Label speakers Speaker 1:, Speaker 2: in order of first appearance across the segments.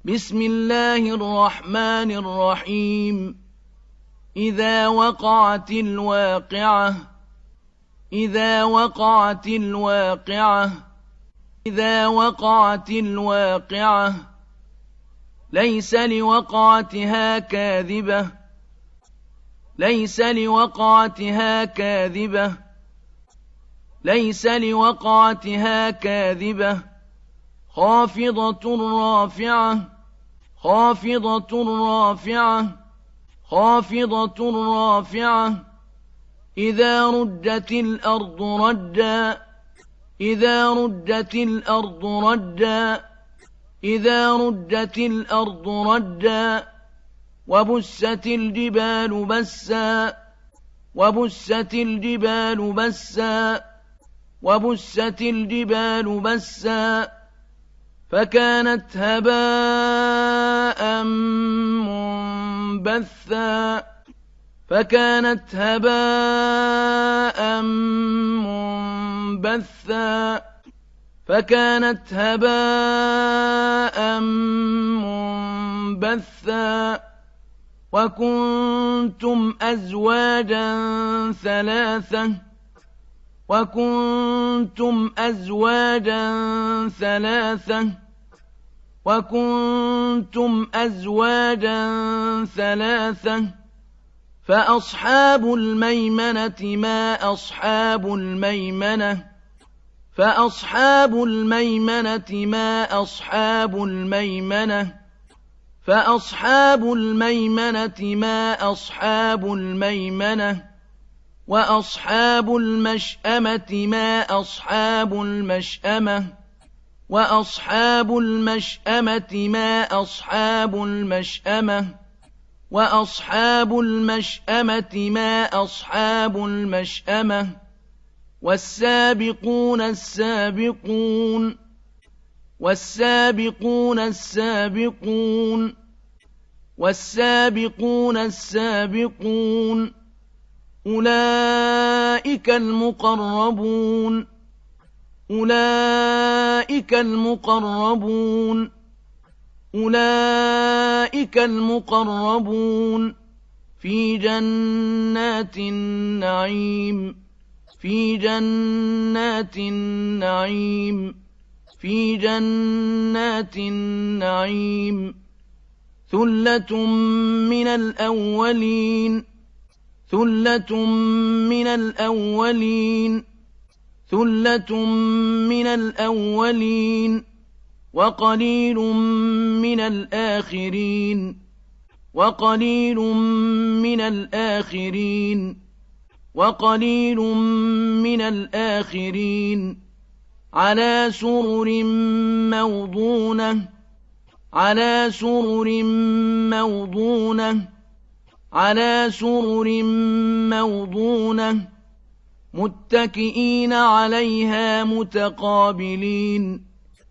Speaker 1: بسم الله الرحمن الرحيم إذا وقعت الواقعة إذا وقعت الواقعة إذا وقعت الواقعة ليس لوقعتها كاذبة ليس لوقعتها كاذبة ليس لوقعتها كاذبة خافضة رافعة خافضة رافعة خافضة رافعة إذا رجت الأرض رجا إذا رجت الأرض رجا إذا رجت الأرض رجا وبست الجبال بسا وبست الجبال بسا وبست الجبال بسا فكانت هباء منبثا فكانت هباء منبثا فكانت هباء منبثا وكنتم أزواجا ثلاثة وكنتم أزواجا ثلاثة وكنتم أزواجا ثلاثة فأصحاب الميمنة ما أصحاب الميمنة فأصحاب الميمنة ما أصحاب الميمنة فأصحاب الميمنة ما أصحاب الميمنة وأصحاب المشأمة ما أصحاب المشأمة وأصحاب المشأمة ما أصحاب المشأمة وأصحاب المشأمة ما أصحاب المشأمة والسابقون السابقون والسابقون السابقون والسابقون السابقون أولئك المقربون أولئك المقربون أولئك المقربون في جنات النعيم في جنات النعيم في جنات النعيم ثلة من الأولين ثلة من الأولين ثلة من الأولين وقليل من الآخرين وقليل من الآخرين وقليل من الآخرين على سرر موضونة على سرر موضونة على سرر موضونة متكئين عليها متقابلين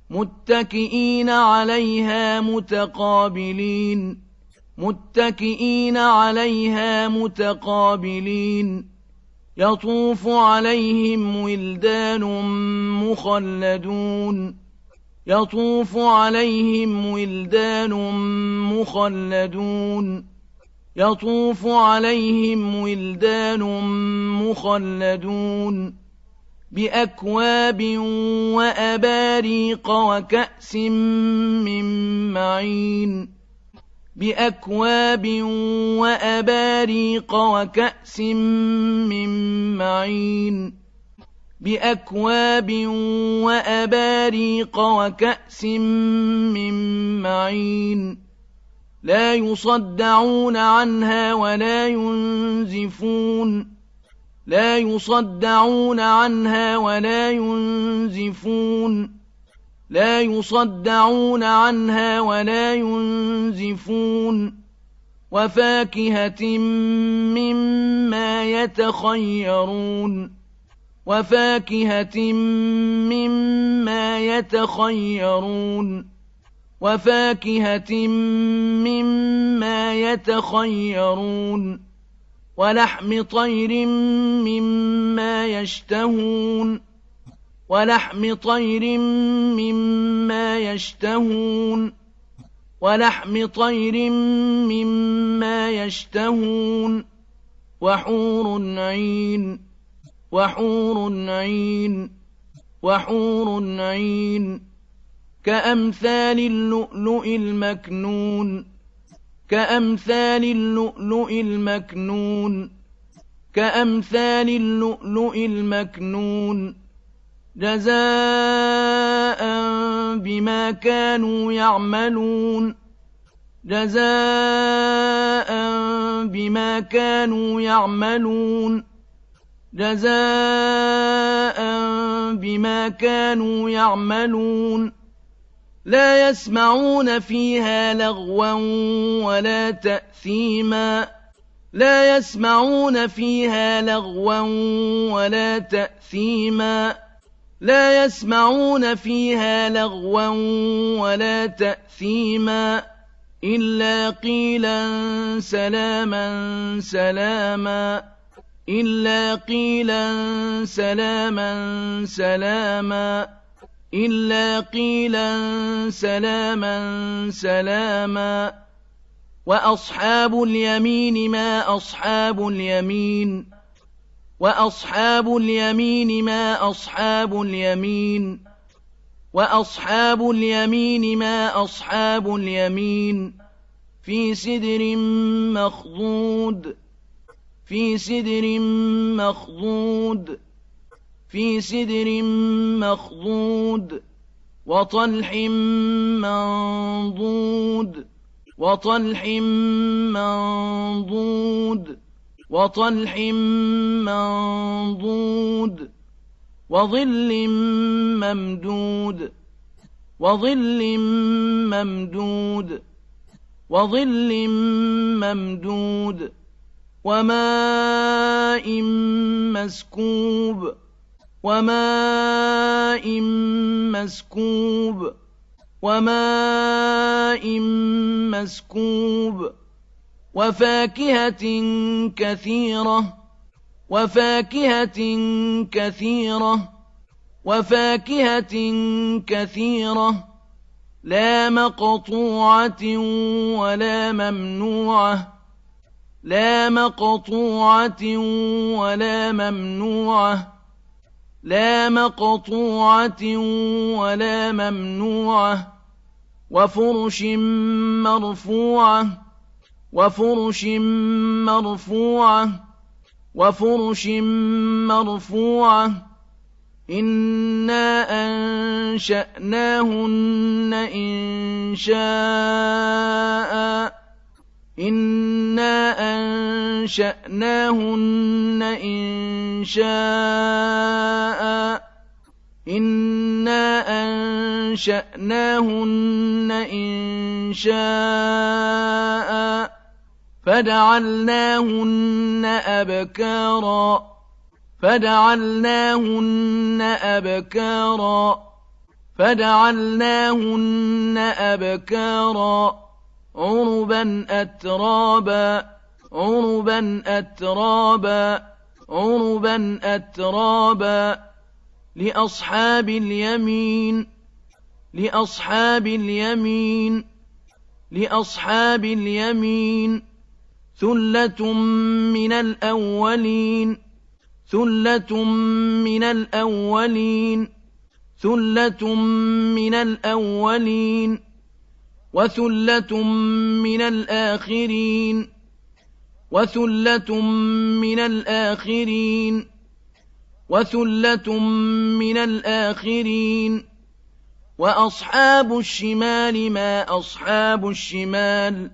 Speaker 1: متكئين عليها متقابلين متكئين عليها متقابلين يطوف عليهم ولدان مخلدون يطوف عليهم ولدان مخلدون يطوف عليهم ولدان مخلدون بأكواب وأباريق وكأس من معين بأكواب وأباريق وكأس من معين بأكواب وأباريق وكأس من معين لا يصدعون عنها ولا ينزفون لا يصدعون عنها ولا ينزفون لا يصدعون عنها ولا ينزفون وفاكهة مما يتخيرون وفاكهة مما يتخيرون وفاكهة مما يتخيرون ولحم طير مما يشتهون ولحم طير مما يشتهون ولحم طير مما يشتهون وحور عين وحور عين وحور عين كأمثال اللؤلؤ المكنون كأمثال اللؤلؤ المكنون كأمثال اللؤلؤ المكنون جزاء بما كانوا يعملون جزاء بما كانوا يعملون جزاء بما كانوا يعملون لا يسمعون فيها لغوا ولا تأثيما لا يسمعون فيها لغوا ولا تأثيما لا يسمعون فيها لغوا ولا تأثيما إلا قيلا سلاما سلاما إلا قيلا سلاما سلاما إلا قيلا سلاما سلاما وأصحاب اليمين ما أصحاب اليمين وأصحاب اليمين ما أصحاب اليمين وأصحاب اليمين ما أصحاب اليمين في سدر مخضود في سدر مخضود في سدر مخضود وطلح منضود وطلح منضود وطلح منضود وظل ممدود وظل ممدود وظل ممدود وماء مسكوب وماء مسكوب وماء مسكوب وفاكهة كثيرة وفاكهة كثيرة وفاكهة كثيرة لا مقطوعة ولا ممنوعة لا مقطوعة ولا ممنوعة لا مقطوعة ولا ممنوعة وفرش مرفوعة وفرش مرفوعة وفرش مرفوعة إنا أنشأناهن إنشاء إنا أنشأناهن إنشاء إنا أنشأناهن إنشاء فجعلناهن أبكارا فجعلناهن أبكارا فجعلناهن أبكارا عربا أترابا عربا أترابا عربا أترابا لأصحاب اليمين لأصحاب اليمين لأصحاب اليمين ثلة من الأولين ثلة من الأولين ثلة من الأولين وثلة من الآخرين وثلة من الآخرين وثلة من الآخرين وأصحاب الشمال ما أصحاب الشمال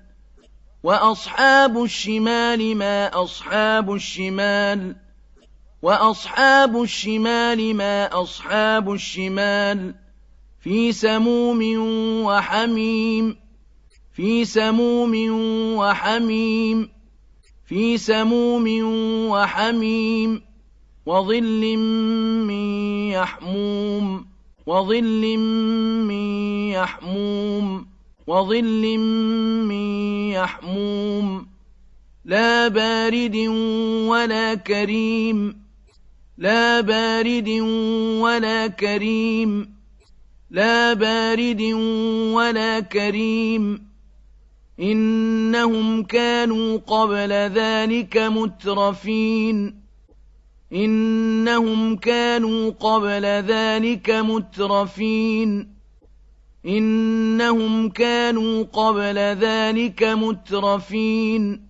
Speaker 1: وأصحاب الشمال ما أصحاب الشمال وأصحاب الشمال ما أصحاب الشمال في سموم وحميم في سموم وحميم في سموم وحميم وظل من يحموم وظل من يحموم وظل من يحموم لا بارد ولا كريم لا بارد ولا كريم لا بارد ولا كريم إنهم كانوا قبل ذلك مترفين إنهم كانوا قبل ذلك مترفين إنهم كانوا قبل ذلك مترفين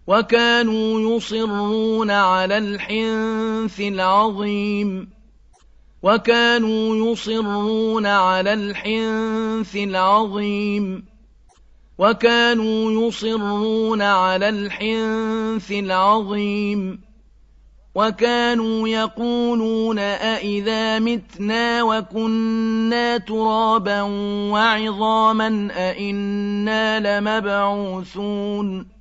Speaker 1: وكانوا يصرون على الحنث العظيم وكانوا يصرون على الحنث العظيم وكانوا يصرون على الحنث العظيم وكانوا يقولون أئذا متنا وكنا ترابا وعظاما أئنا لمبعوثون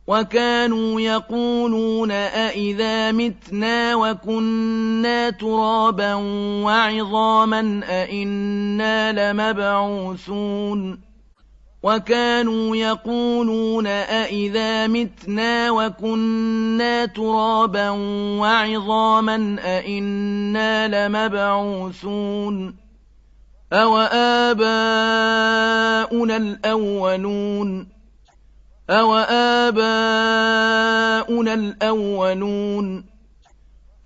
Speaker 1: وكانوا يقولون أئذا متنا وكنا ترابا وعظاما أئنا لمبعوثون وكانوا يقولون أئذا متنا وكنا ترابا وعظاما أئنا لمبعوثون أوآباؤنا الأولون أوآباؤنا الأولون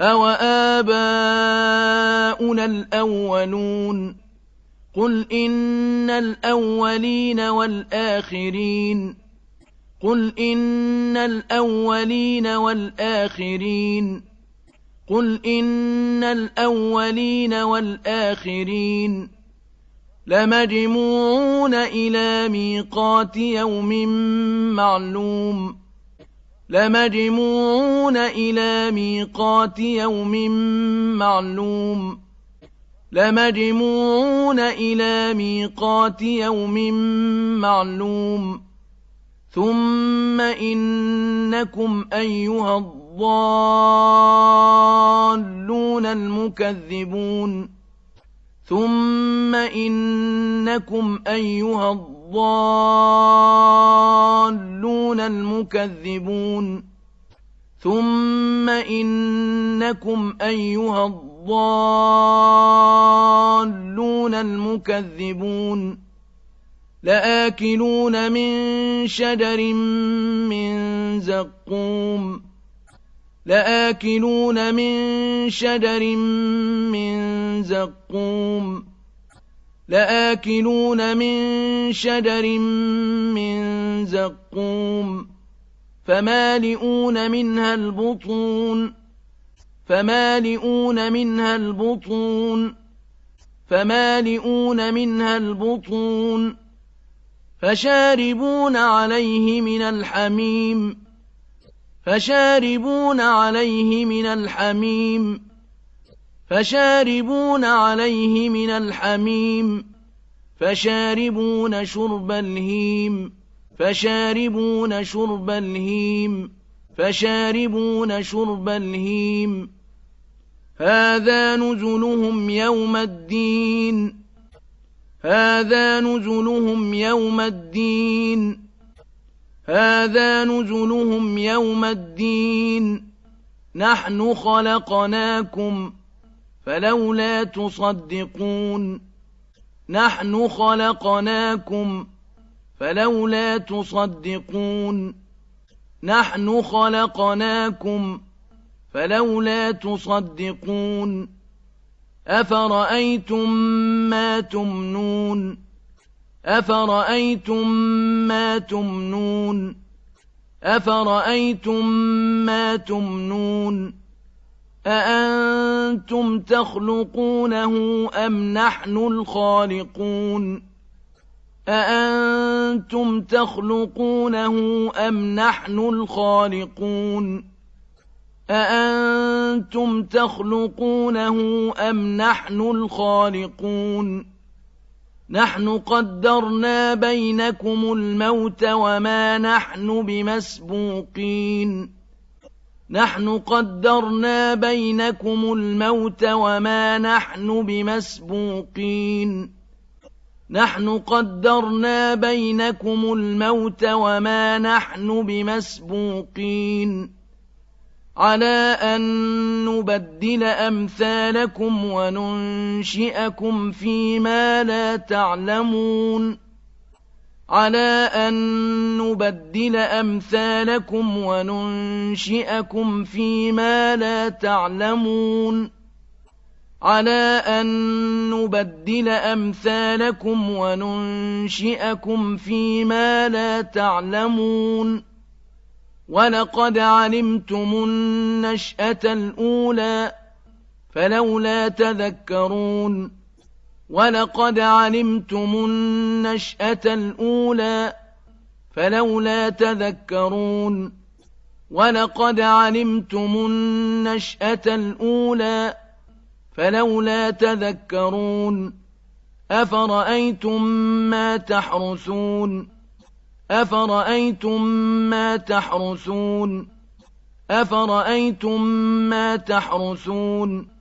Speaker 1: أوآباؤنا الأولون قل إن الأولين والآخرين قل إن الأولين والآخرين قل إن الأولين والآخرين لمجموعون إلى ميقات يوم معلوم لمجموعون إلى ميقات يوم معلوم لمجموعون إلى ميقات يوم معلوم ثم إنكم أيها الضالون المكذبون ثم إنكم أيها الضالون المكذبون ثم إنكم أيها الضالون المكذبون لآكلون من شجر من زقوم لآكلون من شجر من زقوم لآكلون من شجر من زقوم فمالئون منها البطون فمالئون منها البطون فمالئون منها البطون فشاربون عليه من الحميم فشاربون عليه من الحميم فشاربون عليه من الحميم فشاربون شرب الهيم فشاربون شرب الهيم فشاربون شرب الهيم هذا نزلهم يوم الدين هذا نزلهم يوم الدين هذا نزلهم يوم الدين نحن خلقناكم فلولا تصدقون نحن خلقناكم فلولا تصدقون نحن خلقناكم فلولا تصدقون أفرأيتم ما تمنون أفرأيتم ما تمنون أفرأيتم ما تمنون أأنتم تخلقونه أم نحن الخالقون أأنتم تخلقونه أم نحن الخالقون أأنتم تخلقونه أم نحن الخالقون نحن قدرنا بينكم الموت وما نحن بمسبوقين نحن قدرنا بينكم الموت وما نحن بمسبوقين نحن قدرنا بينكم الموت وما نحن بمسبوقين على أن نبدل أمثالكم وننشئكم فيما لا تعلمون على أن نبدل أمثالكم وننشئكم فيما لا تعلمون على أن نبدل أمثالكم وننشئكم فيما لا تعلمون ولقد علمتم النشأة الأولى فلولا تذكرون ولقد علمتم النشأة الأولى فلولا تذكرون ولقد علمتم النشأة الأولى فلولا تذكرون أفرأيتم ما تحرثون أفرأيتم ما تحرثون أفرأيتم ما تحرثون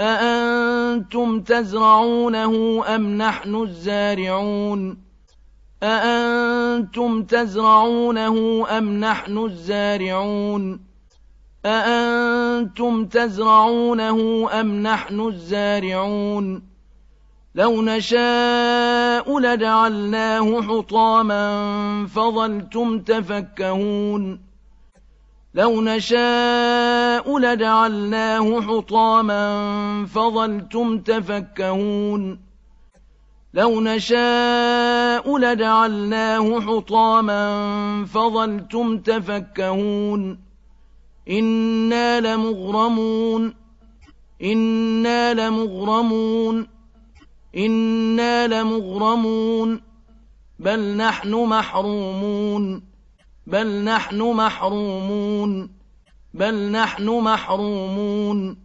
Speaker 1: أأنتم تزرعونه أم نحن الزارعون أأنتم تزرعونه أم نحن الزارعون أأنتم تزرعونه أم نحن الزارعون لو نشاء لجعلناه حطاما فظلتم تفكهون لو نشاء لجعلناه حطاما فظلتم تفكهون لو نشاء لجعلناه حطاما فظلتم تفكهون إنا لمغرمون إنا لمغرمون إنا لمغرمون بل نحن محرومون بل نحن محرومون بل نحن محرومون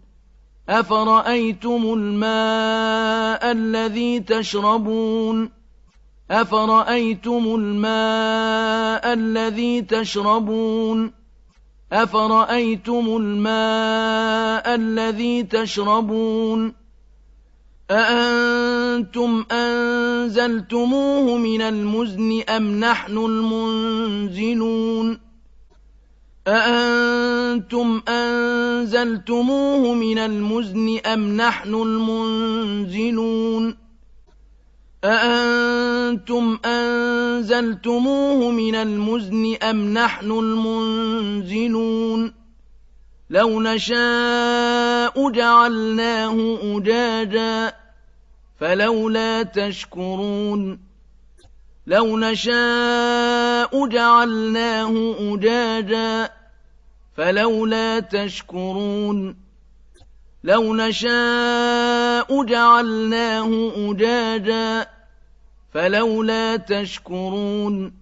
Speaker 1: أفرأيتم الماء الذي تشربون أفرأيتم الماء الذي تشربون أفرأيتم الماء الذي تشربون أأنتم أنزلتموه من المزن أم نحن المنزلون أأنتم أنزلتموه من المزن أم نحن المنزلون أأنتم أنزلتموه من المزن أم نحن المنزلون لو نشاء جعلناه أجاجا فلولا تشكرون لو نشاء جعلناه أجاجا فلولا تشكرون لو نشاء جعلناه أجاجا فلولا تشكرون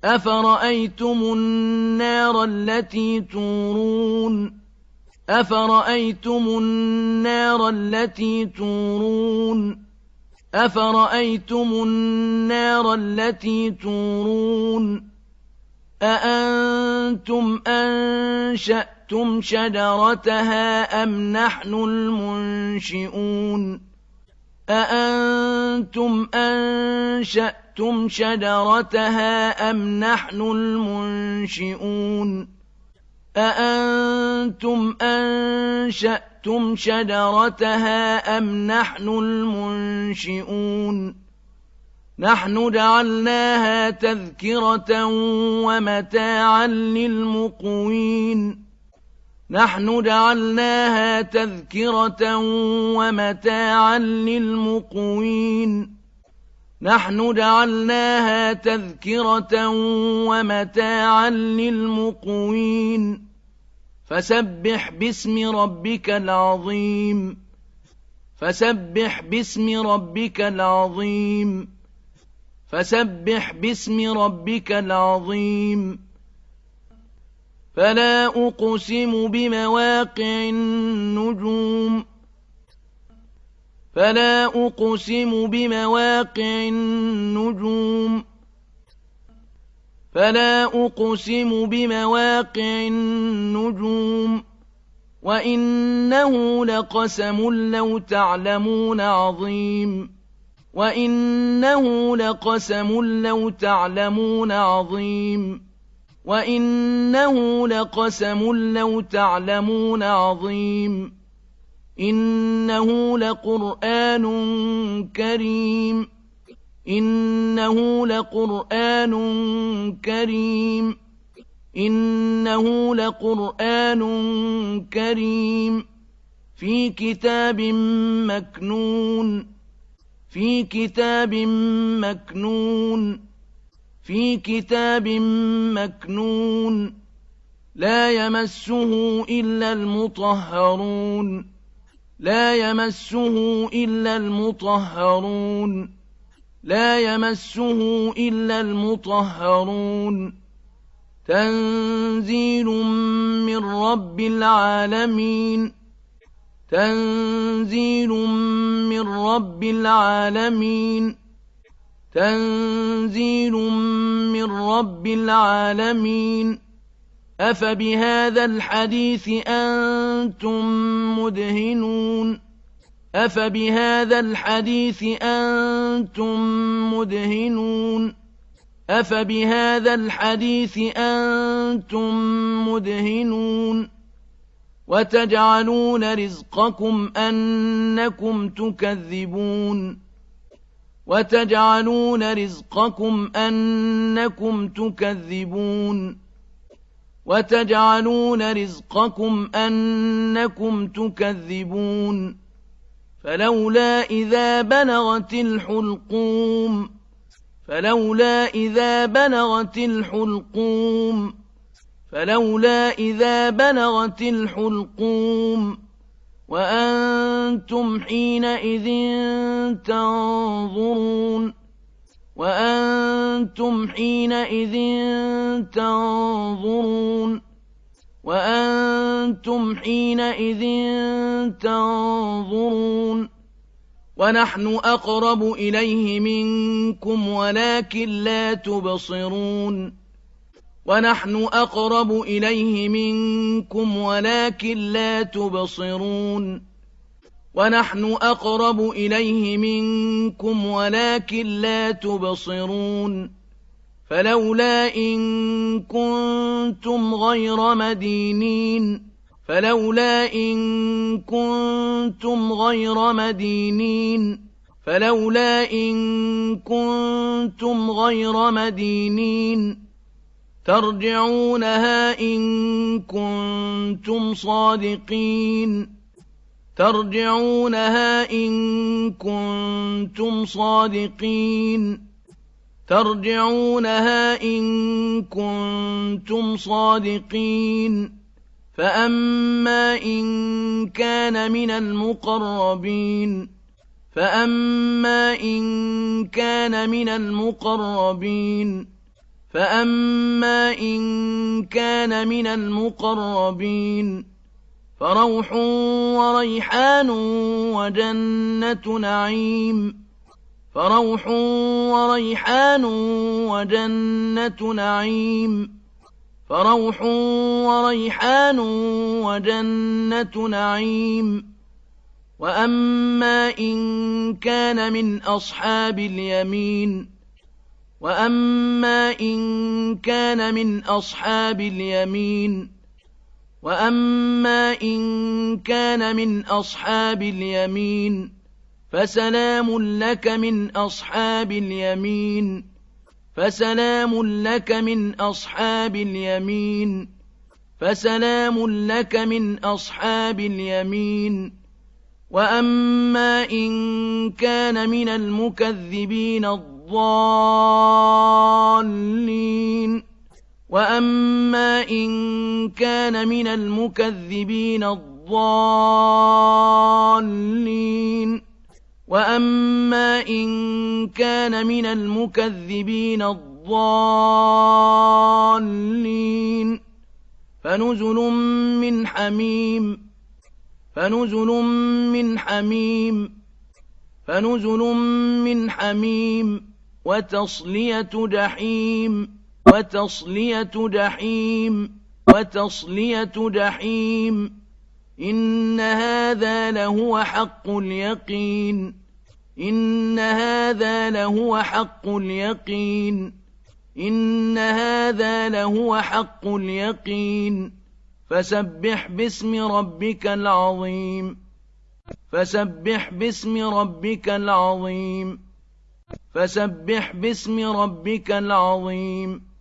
Speaker 1: أفرأيتم النار التي تورون أفرأيتم النار التي تورون أفرأيتم النار التي تورون أأنتم أنشأتم شجرتها أم نحن المنشئون أأنتم أنشأتم شجرتها أم نحن المنشئون أأنتم أنشأتم شجرتها أم نحن المنشئون نحن جعلناها تذكرة ومتاعا للمقوين نحن جعلناها تذكرة ومتاعا للمقوين نحن جعلناها تذكرة ومتاعا للمقوين فسبح باسم ربك العظيم فسبح باسم ربك العظيم فسبح باسم ربك العظيم فلا أقسم بمواقع النجوم فلا أقسم بمواقع النجوم فلا أقسم بمواقع النجوم وإنه لقسم لو تعلمون عظيم وإنه لقسم لو تعلمون عظيم وإنه لقسم لو تعلمون عظيم إنه لقرآن كريم إنه لقرآن كريم إنه لقرآن كريم في كتاب مكنون في كتاب مكنون في كتاب مكنون لا يمسه إلا المطهرون لا يمسه إلا المطهرون لا يمسه إلا المطهرون تنزيل من رب العالمين تنزيل من رب العالمين تنزيل من رب العالمين أفبهذا الحديث أنتم مدهنون أفبهذا الحديث أنتم مدهنون أفبهذا الحديث أنتم مدهنون وتجعلون رزقكم أنكم تكذبون وتجعلون رزقكم أنكم تكذبون وتجعلون رزقكم أنكم تكذبون فلولا إذا بلغت الحلقوم فلولا إذا بلغت الحلقوم فلولا إذا بلغت الحلقوم وأنتم حينئذ تنظرون وأنتم حينئذ تنظرون وأنتم حينئذ تنظرون ونحن أقرب إليه منكم ولكن لا تبصرون ونحن أقرب إليه منكم ولكن لا تبصرون ونحن أقرب إليه منكم ولكن لا تبصرون فلولا إن كنتم غير مدينين فلولا إن كنتم غير مدينين فلولا إن كنتم غير مدينين ترجعونها إن كنتم صادقين ترجعونها إن كنتم صادقين ترجعونها إن كنتم صادقين فأما إن كان من المقربين فأما إن كان من المقربين فأما إن كان من المقربين فروح وريحان وجنة نعيم فروح وريحان وجنة نعيم فروح وريحان وجنة نعيم وأما إن كان من أصحاب اليمين وأما إن كان من أصحاب اليمين وأما إن كان من أصحاب اليمين فسلام لك من أصحاب اليمين فسلام لك من أصحاب اليمين فسلام لك من أصحاب اليمين وأما إن كان من المكذبين الضالين وأما إن كان من المكذبين الضالين وأما إن كان من المكذبين الضالين فنزل من حميم فنزل من حميم فنزل من حميم وتصلية جحيم وتصلية جحيم وتصلية جحيم إن هذا لهو حق اليقين إن هذا لهو حق اليقين إن هذا لهو حق اليقين فسبح باسم ربك العظيم فسبح باسم ربك العظيم فسبح باسم ربك العظيم